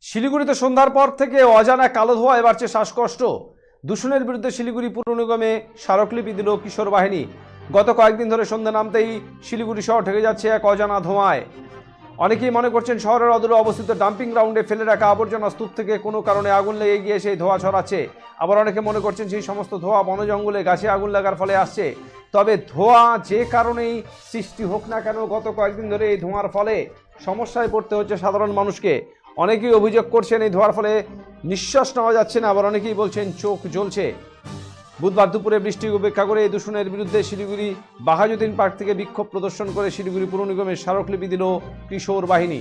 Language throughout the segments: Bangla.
শিলিগুড়িতে সন্ধ্যার পর থেকে অজানা কালো ধোঁয়ায় বাড়ছে শ্বাসকষ্ট। দূষণের বিরুদ্ধে শিলিগুড়ি পুর নিগমে স্মারকলিপি দিল কিশোর বাহিনী। গত কয়েকদিন ধরে সন্ধ্যা নামতেই শিলিগুড়ি শহর ঢেকে যাচ্ছে এক অজানা ধোঁয়ায়। অনেকেই মনে করছেন শহরের অদূরে অবস্থিত ডাম্পিং গ্রাউন্ডে ফেলে রাখা আবর্জনা স্তূপ থেকে কোনো কারণে আগুন লেগে গিয়ে সেই ধোঁয়া ছড়াচ্ছে। আবার অনেকে মনে করছেন সেই সমস্ত ধোঁয়া বন জঙ্গলে গাছে আগুন লাগার ফলে আসছে। তবে ধোঁয়া যে কারণেই সৃষ্টি হোক না কেন, গত কয়েকদিন ধরে এই ধোঁয়ার ফলে সমস্যায় পড়তে হচ্ছে সাধারণ মানুষকে। অনেকেই অভিযোগ করছেন এই ধোঁয়ার ফলে নিঃশ্বাস নেওয়া যাচ্ছে না, আবার অনেকেই বলছেন চোখ জ্বলছে। বুধবার দুপুরে বৃষ্টি উপেক্ষা করে এই দূষণের বিরুদ্ধে শিলিগুড়ি বাঘাযতীন পার্ক থেকে বিক্ষোভ প্রদর্শন করে শিলিগুড়ি পুর নিগমের স্মারকলিপি দিল কিশোর বাহিনী।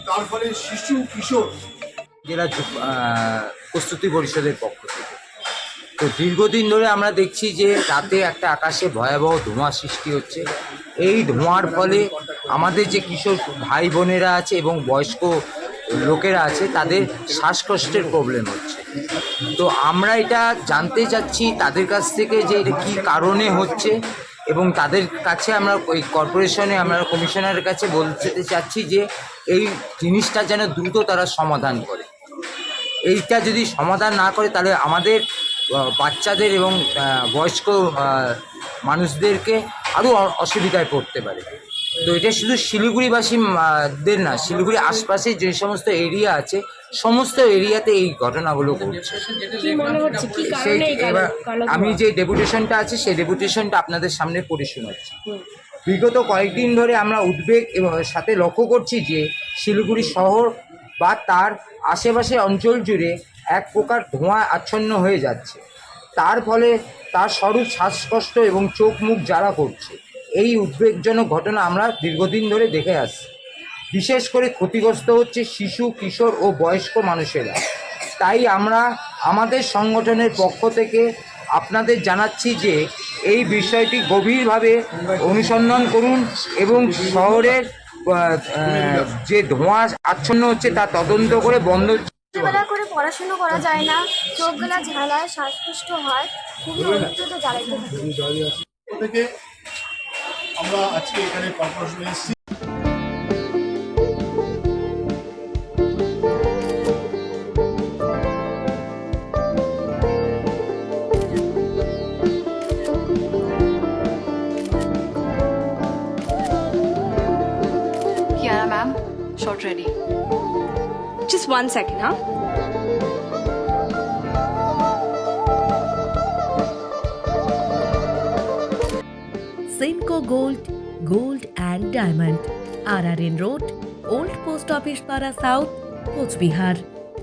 তার ফলে শিশু কিশোর জেলা প্রস্তুতি পরিষদের পক্ষ থেকে তো দীর্ঘদিন ধরে আমরা দেখছি যে রাতে একটা আকাশে ভয়াবহ ধোঁয়া সৃষ্টি হচ্ছে। এই ধোঁয়ার ফলে আমাদের যে কিশোর ভাই বোনেরা আছে এবং বয়স্ক লোকেরা আছে তাদের শ্বাসকষ্টের প্রবলেম হচ্ছে। তো আমরা এটা জানতে চাচ্ছি তাদের কাছ থেকে যে এটা কী কারণে হচ্ছে, এবং তাদের কাছে আমরা ওই কর্পোরেশনে আমরা কমিশনারের কাছে বলতে চাচ্ছি যে এই জিনিসটা যেন দ্রুত তারা সমাধান করে। এইটা যদি সমাধান না করে তাহলে আমাদের বাচ্চাদের এবং বয়স্ক মানুষদেরকে আরও অসুবিধায় পড়তে পারে। তো এটা শুধু শিলিগুড়িবাসীদের না, শিলিগুড়ি আশপাশে যে সমস্ত এরিয়া আছে সমস্ত এরিয়াতে এই ঘটনাগুলো ঘটছে। এবার আমি যে ডেপুটেশনটা আছে সেই ডেপুটেশনটা আপনাদের সামনে পড়ে শোনাচ্ছি। বিগত কয়েকদিন ধরে আমরা উদ্বেগ এবং সাথে লক্ষ্য করছি যে শিলিগুড়ি শহর বা তার আশেপাশে অঞ্চল জুড়ে এক প্রকার ধোঁয়া আচ্ছন্ন হয়ে যাচ্ছে। তার ফলে তার স্বরূপ শ্বাসকষ্ট এবং চোখ মুখ জ্বালা করছে। এই উদ্বেগজনক ঘটনা আমরা দীর্ঘদিন ধরে দেখে আসছি। বিশেষ করে ক্ষতিগ্রস্ত হচ্ছে শিশু কিশোর ও বয়স্ক মানুষেরা। তাই আমরা আমাদের সংগঠনের পক্ষ থেকে আপনাদের জানাচ্ছি যে এই বিষয়টি গভীরভাবে অনুসন্ধান করুন এবং শহরের যে ধোঁয়া আচ্ছন্ন হচ্ছে তা তদন্ত করে বন্ধ। বেলা করে পড়াশুনো করা যায় না, চোখগুলা ঝালায়, শ্বাসকষ্ট হয়, খুবই অত্যন্ত জ্বালাইতে থেকে আমরা আজকে এখানে কর্পোরেশনে এসেছি। Kiara ma'am, shot ready. Just 1 second, huh? Simco Gold and Diamond, RRN Road, Old Post Office Para South, Coach Bihar.